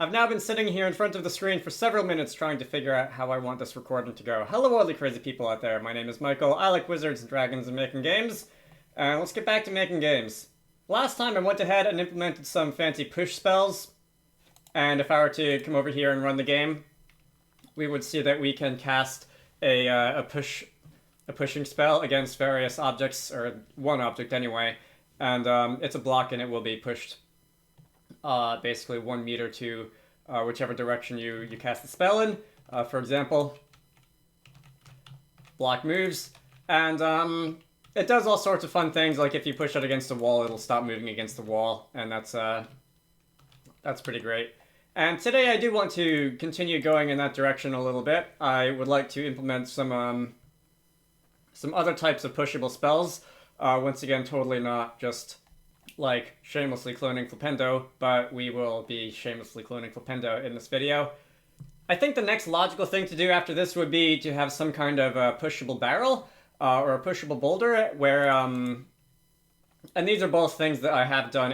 I've now been sitting here in front of the screen for several minutes trying to figure out how I want this recording to go. Hello all the crazy people out there, my name is Michael, I like wizards and dragons and making games. Let's get back to making games. Last time I went ahead and implemented some fancy push spells, and if I were to come over here and run the game, we would see that we can cast a pushing spell against various objects, or one object anyway, and it's a block and it will be pushed basically 1 meter to whichever direction you cast the spell in. For example, block moves, and it does all sorts of fun things, like if you push it against a wall, it'll stop moving against the wall, and that's pretty great. And today I do want to continue going in that direction a little bit. I would like to implement some other types of pushable spells. Once again, totally not just like shamelessly cloning Flipendo, but we will be shamelessly cloning Flipendo in this video. I think the next logical thing to do after this would be to have some kind of a pushable barrel or a pushable boulder where, and these are both things that I have done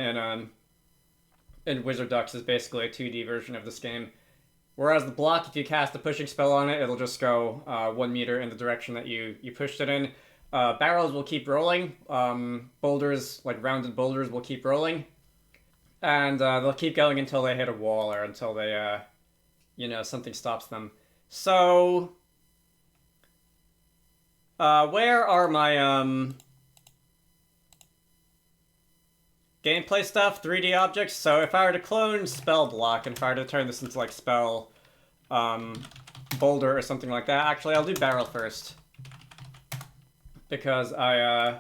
in Wizard Ducks, is basically a 2D version of this game. Whereas the block, if you cast a pushing spell on it, it'll just go 1 meter in the direction that you pushed it in. Barrels will keep rolling. Boulders, like rounded boulders, will keep rolling. And they'll keep going until they hit a wall or until they, something stops them. So, where are my, gameplay stuff, 3D objects? So if I were to clone spell block, and if I were to turn this into like spell boulder or something like that, actually I'll do barrel first, because I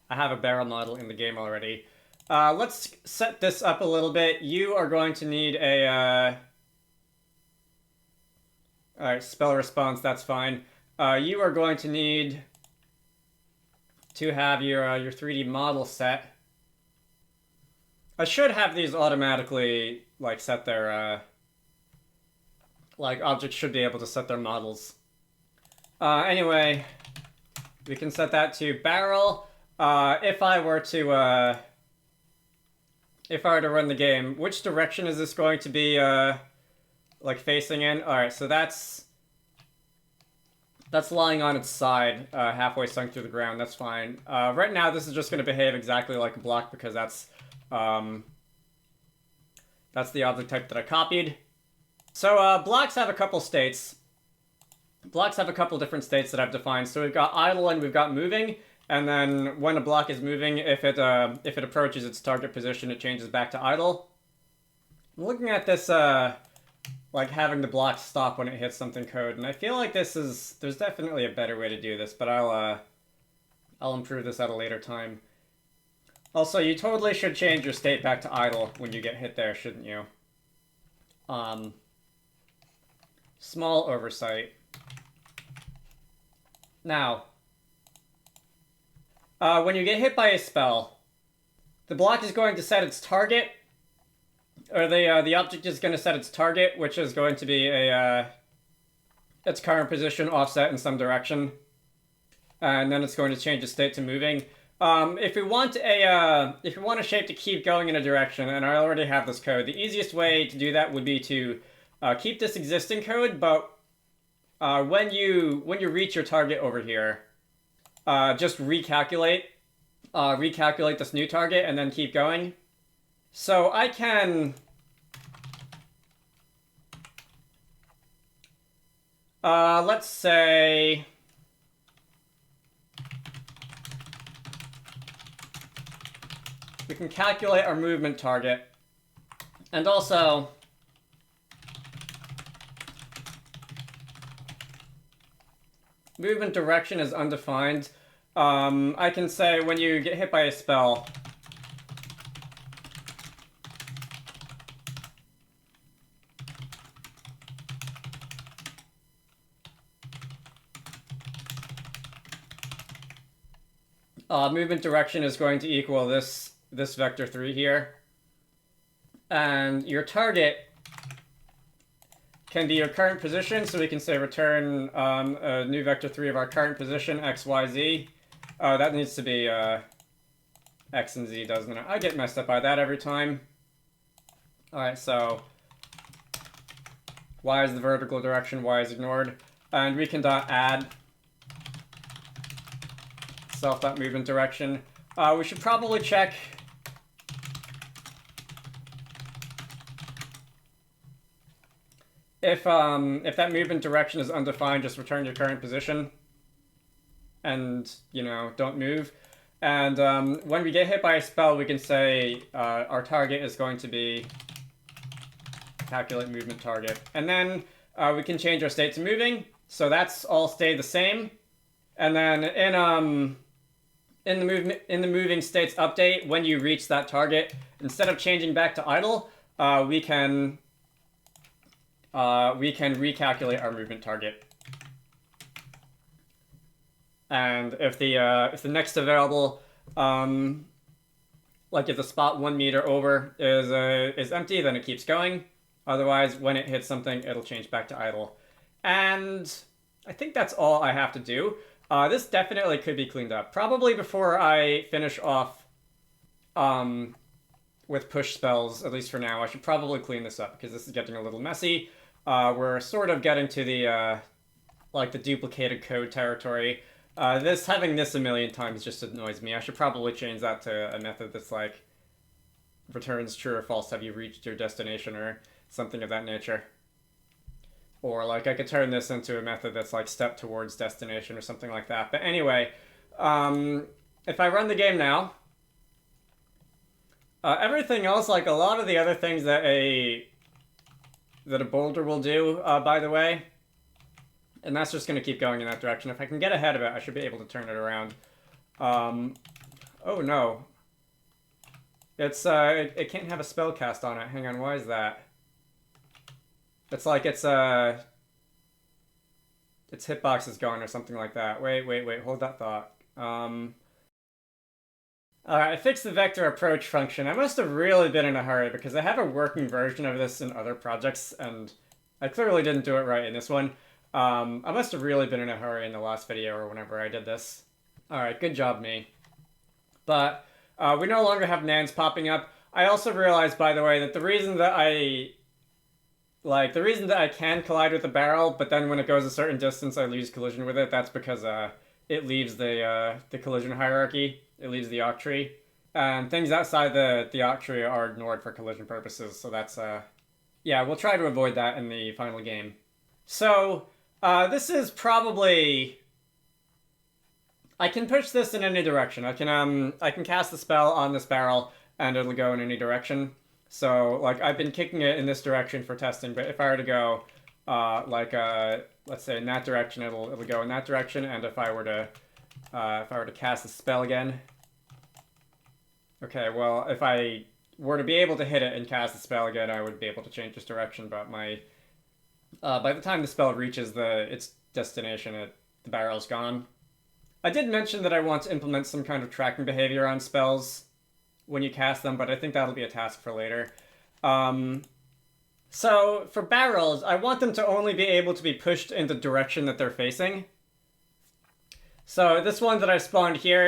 have a barrel model in the game already. Let's set this up a little bit. You are going to need a alright, spell response, that's fine. You are going to need to have your 3D model set. I should have these automatically, like, set their, like, objects should be able to set their models. Anyway, we can set that to barrel. If I were to run the game, which direction is this going to be, like, facing in? Alright, so that's lying on its side, halfway sunk through the ground, that's fine. Right now, this is just going to behave exactly like a block, because that's the object type that I copied. So blocks have a couple states. Blocks have a couple different states that I've defined. So we've got idle and we've got moving. And then when a block is moving, if it approaches its target position, it changes back to idle. I'm looking at this like having the block stop when it hits something code, and I feel like there's definitely a better way to do this, but I'll improve this at a later time. Also, you totally should change your state back to idle when you get hit there, shouldn't you? Small oversight. Now, when you get hit by a spell, the block is going to set its target, or the object is going to set its target, which is going to be its current position offset in some direction, and then it's going to change its state to moving. If we want a shape to keep going in a direction, and I already have this code, the easiest way to do that would be to keep this existing code, but when you reach your target over here, just recalculate this new target and then keep going. So I can let's say we can calculate our movement target, and also movement direction is undefined. I can say when you get hit by a spell, movement direction is going to equal this vector 3 here. And your target can be your current position, so we can say return a new vector 3 of our current position, x, y, z. That needs to be X and Z, doesn't it? I get messed up by that every time. Alright, so Y is the vertical direction, Y is ignored. And we can add self.movement direction. We should probably check if that movement direction is undefined, just return your current position. And, you know, don't move. And when we get hit by a spell, we can say our target is going to be calculate movement target. And then we can change our state to moving. So that's all stayed the same. And then in the moving states update, when you reach that target, instead of changing back to idle, we can recalculate our movement target. And if the next available, like if the spot 1 meter over is empty, then it keeps going. Otherwise, when it hits something, it'll change back to idle. And I think that's all I have to do. This definitely could be cleaned up. Probably before I finish off with push spells, at least for now, I should probably clean this up because this is getting a little messy. We're sort of getting to the like the duplicated code territory. Having this a million times just annoys me. I should probably change that to a method that's like returns true or false, have you reached your destination, or something of that nature. Or like I could turn this into a method that's like step towards destination or something like that. But anyway, if I run the game now, everything else, like a lot of the other things that a boulder will do, by the way, and that's just going to keep going in that direction. If I can get ahead of it, I should be able to turn it around. Oh no. It's, it can't have a spell cast on it. Hang on, why is that? It's like its hitbox is gone or something like that. Wait, hold that thought. Alright, I fixed the vector approach function. I must have really been in a hurry because I have a working version of this in other projects, and I clearly didn't do it right in this one. I must have really been in a hurry in the last video or whenever I did this. Alright, good job, me. But we no longer have nans popping up. I also realized, by the way, that the reason that I can collide with the barrel, but then when it goes a certain distance I lose collision with it, that's because it leaves the collision hierarchy. It leaves the octree. And things outside the octree are ignored for collision purposes, so that's, yeah, we'll try to avoid that in the final game. So, this is probably... I can push this in any direction. I can cast the spell on this barrel, and it'll go in any direction. So, like, I've been kicking it in this direction for testing, but if I were to go, let's say in that direction, it'll go in that direction, and if I were to cast the spell again... Okay, well, if I were to be able to hit it and cast the spell again, I would be able to change this direction, but by the time the spell reaches its destination, the barrel's gone. I did mention that I want to implement some kind of tracking behavior on spells when you cast them, but I think that'll be a task for later. So, for barrels, I want them to only be able to be pushed in the direction that they're facing. So, this one that I spawned here,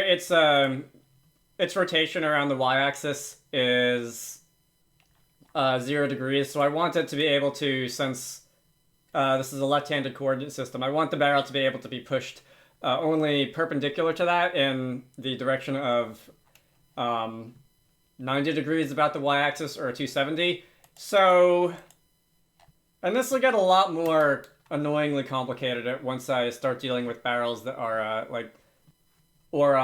its rotation around the y-axis is 0 degrees, so I want it to be able to, since this is a left-handed coordinate system, I want the barrel to be able to be pushed only perpendicular to that in the direction of 90 degrees about the y-axis, or 270. So, and this will get a lot more annoyingly complicated once I start dealing with barrels that are or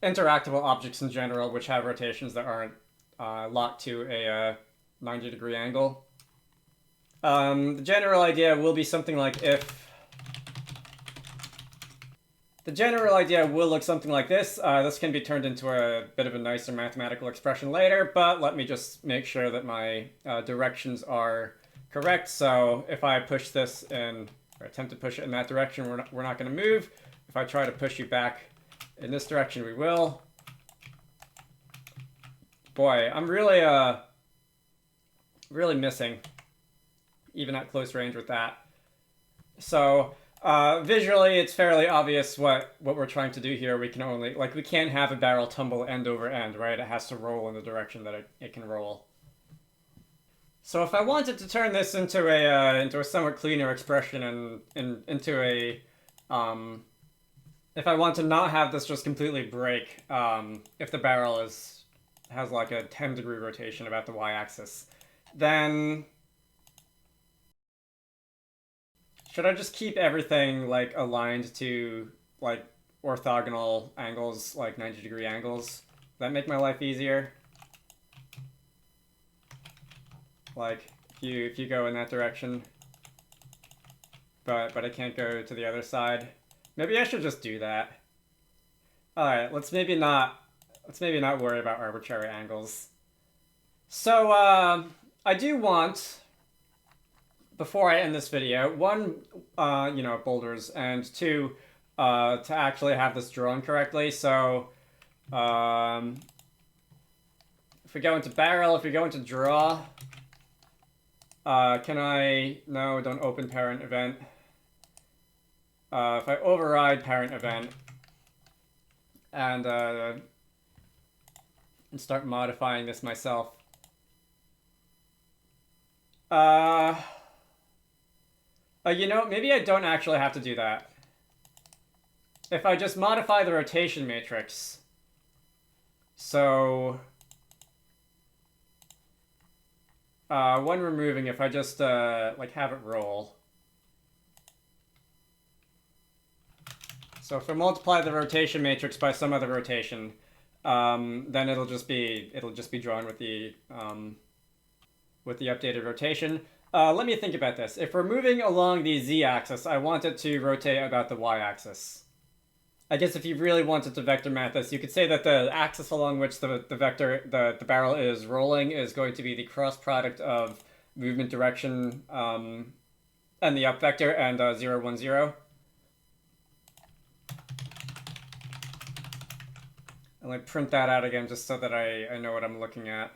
interactable objects in general, which have rotations that aren't locked to a 90-degree angle. The general idea will be something like if... The general idea will look something like this. This can be turned into a bit of a nicer mathematical expression later, but let me just make sure that my directions are correct. So if I push this in, or attempt to push it in that direction, we're not going to move. If I try to push you back in this direction, we will. Boy, I'm really, really missing, even at close range with that. So, visually, it's fairly obvious what we're trying to do here. We can only, we can't have a barrel tumble end over end, right? It has to roll in the direction that it can roll. So if I wanted to turn this into a somewhat cleaner expression and into a if I want to not have this just completely break, if the barrel has like a 10-degree rotation about the y-axis, then should I just keep everything like aligned to like orthogonal angles, like 90-degree angles? Does that make my life easier? Like if you go in that direction, but I can't go to the other side. Maybe I should just do that. All right, let's maybe not worry about arbitrary angles. So I do want, before I end this video, one, boulders, and two, to actually have this drawn correctly. So if we go into barrel, if we go into draw, can I, no, don't open parent event. If I override parent event and start modifying this myself, maybe I don't actually have to do that. If I just modify the rotation matrix, so when we're moving, if I just like have it roll. So if I multiply the rotation matrix by some other rotation, then it'll just be drawn with the updated rotation. Let me think about this. If we're moving along the z-axis, I want it to rotate about the y-axis. I guess if you really wanted to vector map this, you could say that the axis along which the barrel is rolling is going to be the cross product of movement direction and the up vector and 0, 1, 0. And like print that out again just so that I know what I'm looking at.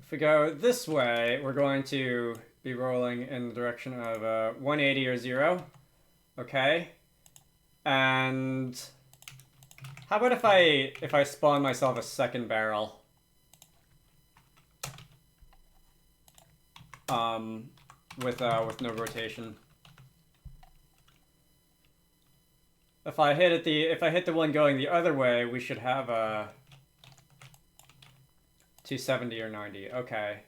If we go this way, we're going to be rolling in the direction of 180 or 0. Okay. And how about if I spawn myself a second barrel? With no rotation. If I hit the one going the other way, we should have a 270 or 90. Okay.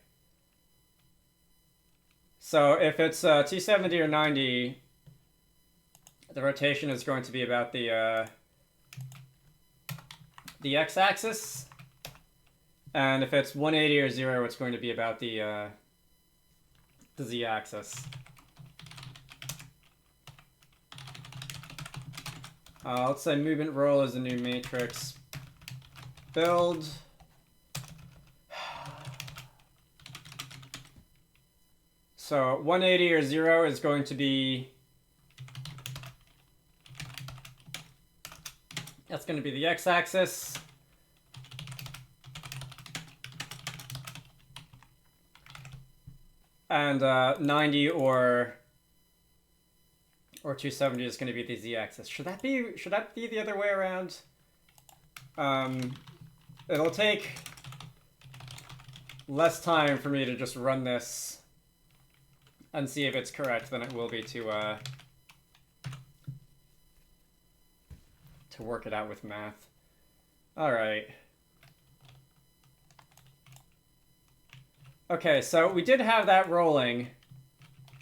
So if it's 270 or 90, the rotation is going to be about the x-axis, and if it's 180 or 0, it's going to be about the z-axis. Let's say movement roll is a new matrix. Build. So 180 or 0 is going to be, that's going to be the x-axis. And 90 or 270 is going to be the z-axis. Should that be the other way around? It'll take less time for me to just run this and see if it's correct than it will be to work it out with math. All right. Okay, so we did have that rolling,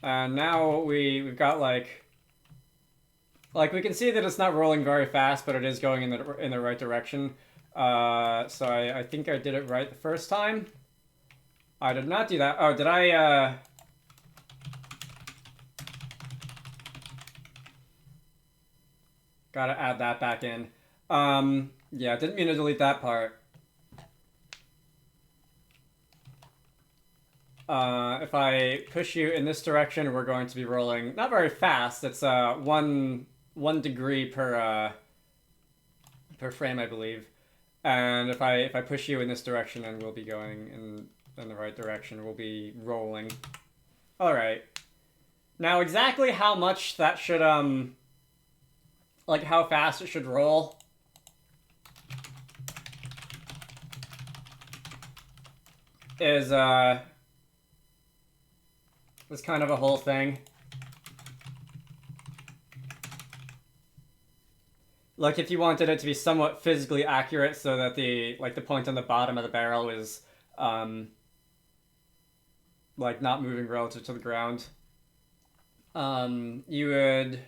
and now we've got like we can see that it's not rolling very fast, but it is going in the right direction. So I think I did it right the first time. I did not do that. Oh, did I? Gotta add that back in. Yeah, didn't mean to delete that part. If I push you in this direction, we're going to be rolling not very fast. It's 1 degree per frame, I believe. And if I push you in this direction, then we'll be going in the right direction. We'll be rolling. All right. Now exactly how much that should like how fast it should roll. is kind of a whole thing. Like if you wanted it to be somewhat physically accurate so that the point on the bottom of the barrel is like not moving relative to the ground. You would...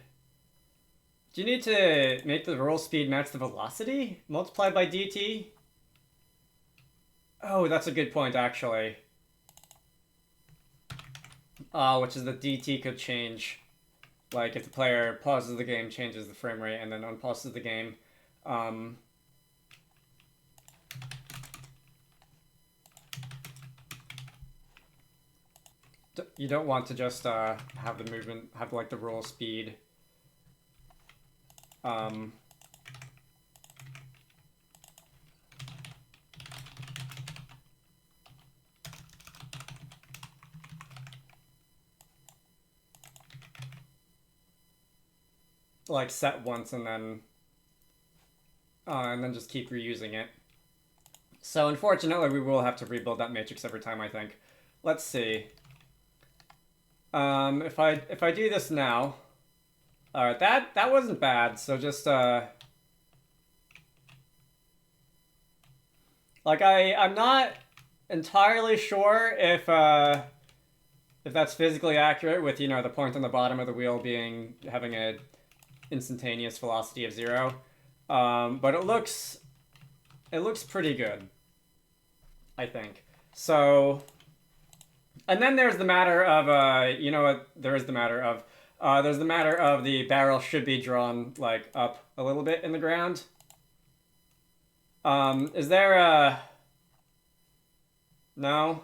Do you need to make the roll speed match the velocity multiplied by dt? Oh, that's a good point, actually. Which is that dt could change. Like, if the player pauses the game, changes the frame rate, and then unpauses the game. You don't want to just have the movement, have like the roll speed. Like set once and then just keep reusing it. So unfortunately, we will have to rebuild that matrix every time, I think. Let's see. If I do this now, all right, that wasn't bad. So just like I'm not entirely sure if that's physically accurate with, you know, the point on the bottom of the wheel having a instantaneous velocity of 0, but it looks pretty good, I think. So, and then there's the matter of you know what? There's the matter of the barrel should be drawn like up a little bit in the ground. Is there a... No?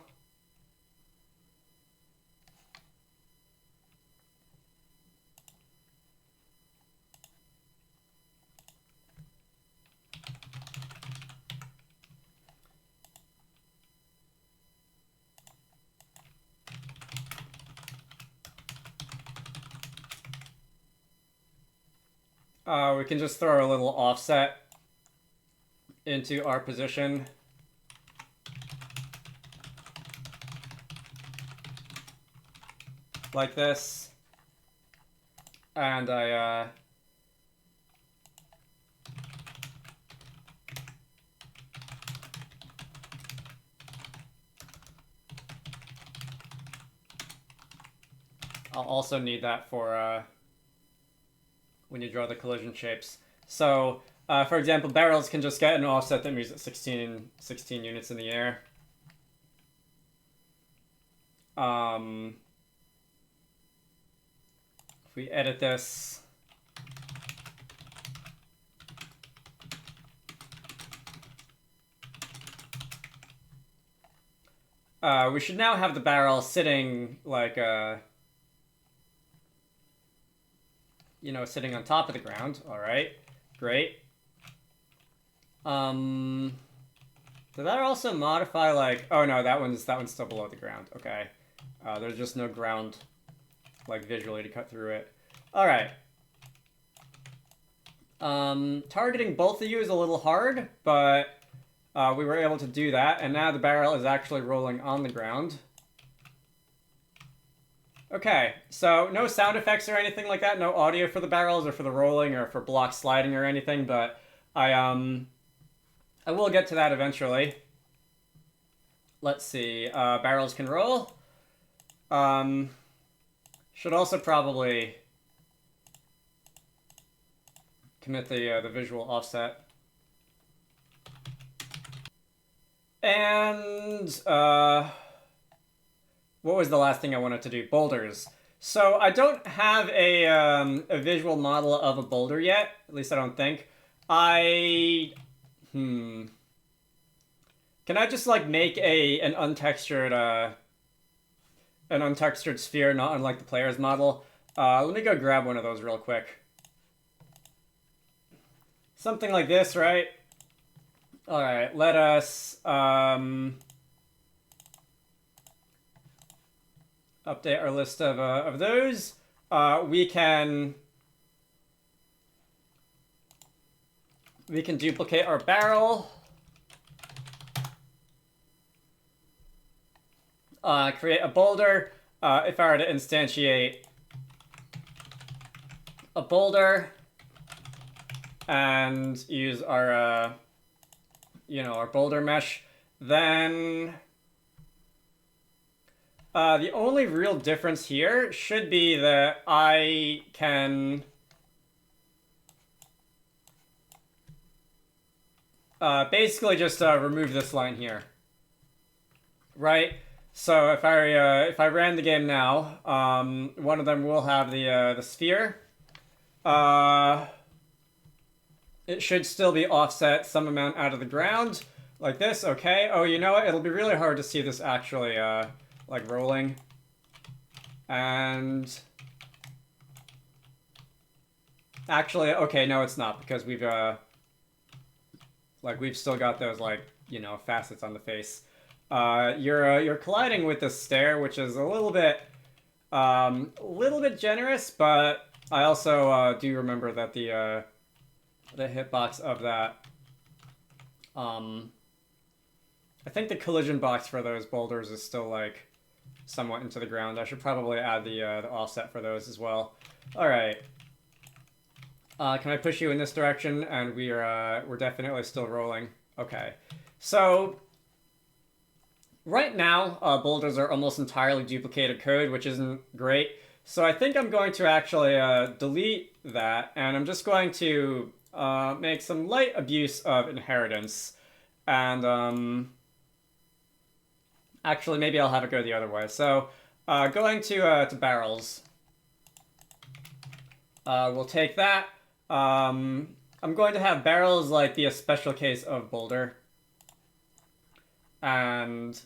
We can just throw a little offset into our position. Like this. And I'll also need that for when you draw the collision shapes. So, for example, barrels can just get an offset that moves at 16 units in the air. If we edit this, we should now have the barrel sitting like you know, sitting on top of the ground. All right, great. Did that also modify like... Oh no, that one's still below the ground. Okay, there's just no ground like visually to cut through it. All right. Targeting both of you is a little hard, but we were able to do that, and now the barrel is actually rolling on the ground. Okay, so no sound effects or anything like that, no audio for the barrels or for the rolling or for block sliding or anything, but I will get to that eventually. Let's see, barrels can roll. Should also probably commit the visual offset. And what was the last thing I wanted to do? Boulders. So I don't have a visual model of a boulder yet. At least I don't think. Can I just like make an untextured sphere, not unlike the player's model? Let me go grab one of those real quick. Something like this, right? All right, let us update our list of those. We can duplicate our barrel. create a boulder. If I were to instantiate a boulder and use our, our boulder mesh, then the only real difference here should be that I can basically just remove this line here, right? So if I ran the game now, one of them will have the sphere. It should still be offset some amount out of the ground, like this. Okay. Oh, you know what? It'll be really hard to see this actually, like rolling. And actually, okay, no, it's not, because we've still got those, like, facets on the face. You're colliding with the stair, which is a little bit generous, but I also do remember that the hitbox of that, I think the collision box for those boulders is still, like, somewhat into the ground. I should probably add the offset for those as well. All right. Can I push you in this direction? And we're definitely still rolling. Okay. So right now, boulders are almost entirely duplicated code, which isn't great. So I think I'm going to actually delete that, and I'm just going to make some light abuse of inheritance. And actually, maybe I'll have it go the other way. So going to barrels. We'll take that. I'm going to have barrels like be a special case of boulder. And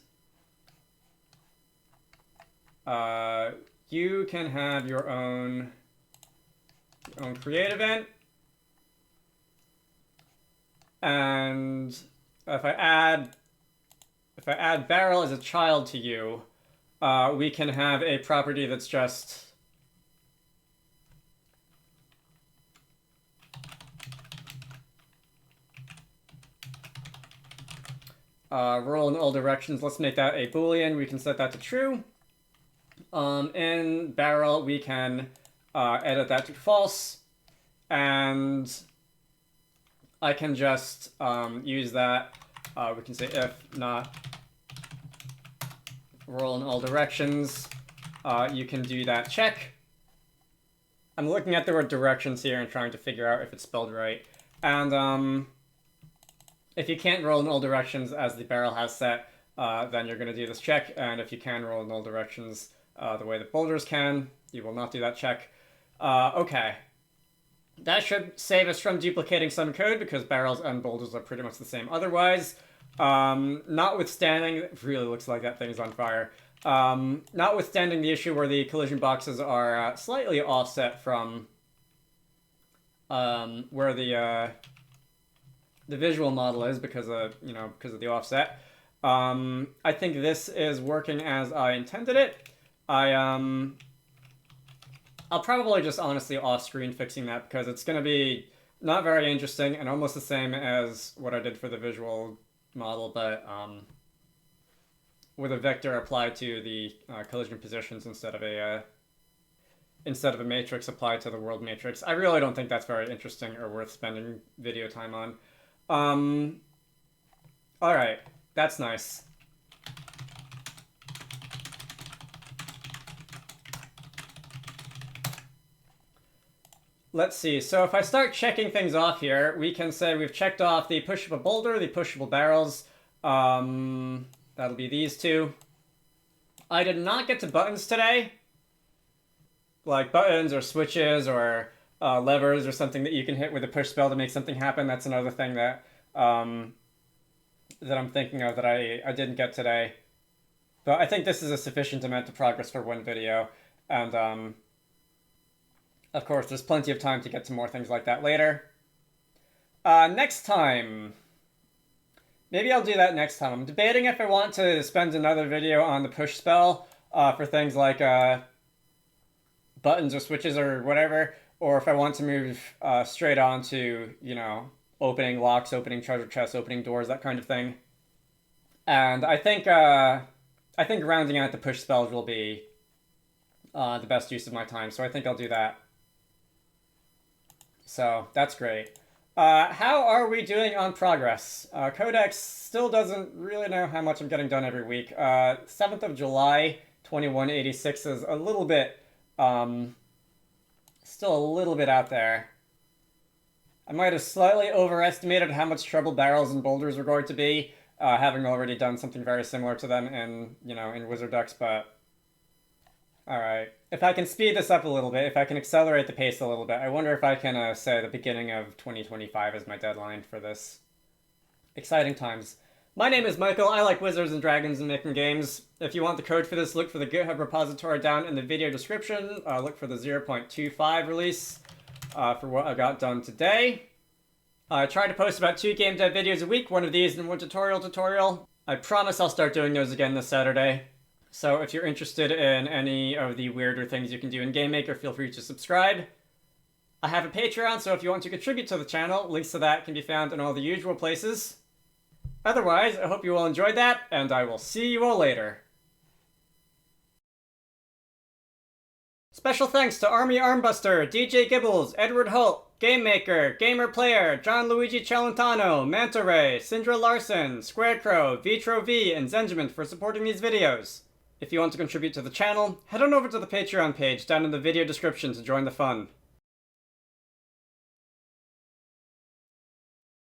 you can have your own create event. And if I add barrel as a child to you, we can have a property that's just roll in all directions. Let's make that a Boolean. We can set that to true. In barrel, we can edit that to false. And I can just use that. We can say if not roll in all directions. You can do that check. I'm looking at the word directions here and trying to figure out if it's spelled right. And if you can't roll in all directions as the barrel has set, then you're going to do this check. And if you can roll in all directions the way that boulders can, you will not do that check. Okay. That should save us from duplicating some code, because barrels and boulders are pretty much the same otherwise. Notwithstanding, it really looks like that thing's on fire. Notwithstanding the issue where the collision boxes are slightly offset from where the visual model is because of the offset. I think this is working as I intended it. I'll probably just honestly off-screen fixing that, because it's going to be not very interesting and almost the same as what I did for the visual model, but with a vector applied to the collision positions instead of a matrix applied to the world matrix. I really don't think that's very interesting or worth spending video time on. All right, that's nice. Let's see, so if I start checking things off here, we can say we've checked off the pushable boulder, the pushable barrels. That'll be these two. I did not get to buttons today. Like buttons or switches or levers or something that you can hit with a push spell to make something happen. That's another thing that I'm thinking of that I didn't get today. But I think this is a sufficient amount of progress for one video. And of course, there's plenty of time to get to more things like that later. Next time. Maybe I'll do that next time. I'm debating if I want to spend another video on the push spell for things like buttons or switches or whatever, or if I want to move straight on to, opening locks, opening treasure chests, opening doors, that kind of thing. And I think I think rounding out the push spells will be the best use of my time, so I think I'll do that. So that's great. How are we doing on progress? Codecks still doesn't really know how much I'm getting done every week. 7th of July, 2186 is a little bit, still a little bit out there. I might have slightly overestimated how much trouble barrels and boulders were going to be, having already done something very similar to them in, in Wizard Ducks, but... Alright. If I can speed this up a little bit, if I can accelerate the pace a little bit, I wonder if I can say the beginning of 2025 as my deadline for this. Exciting times. My name is Michael. I like Wizards and Dragons and making games. If you want the code for this, look for the GitHub repository down in the video description. Look for the 0.25 release for what I got done today. I try to post about 2 game dev videos a week, one of these and one tutorial. I promise I'll start doing those again this Saturday. So if you're interested in any of the weirder things you can do in GameMaker, feel free to subscribe. I have a Patreon, so if you want to contribute to the channel, links to that can be found in all the usual places. Otherwise, I hope you all enjoyed that, and I will see you all later. Special thanks to Army Armbuster, DJ Gibbles, Edward Holt, GameMaker, Gamer Player, John Luigi Celentano, Manta Ray, Sindra Larson, Squarecrow, Vitro V, and Zenjamin for supporting these videos. If you want to contribute to the channel, head on over to the Patreon page down in the video description to join the fun.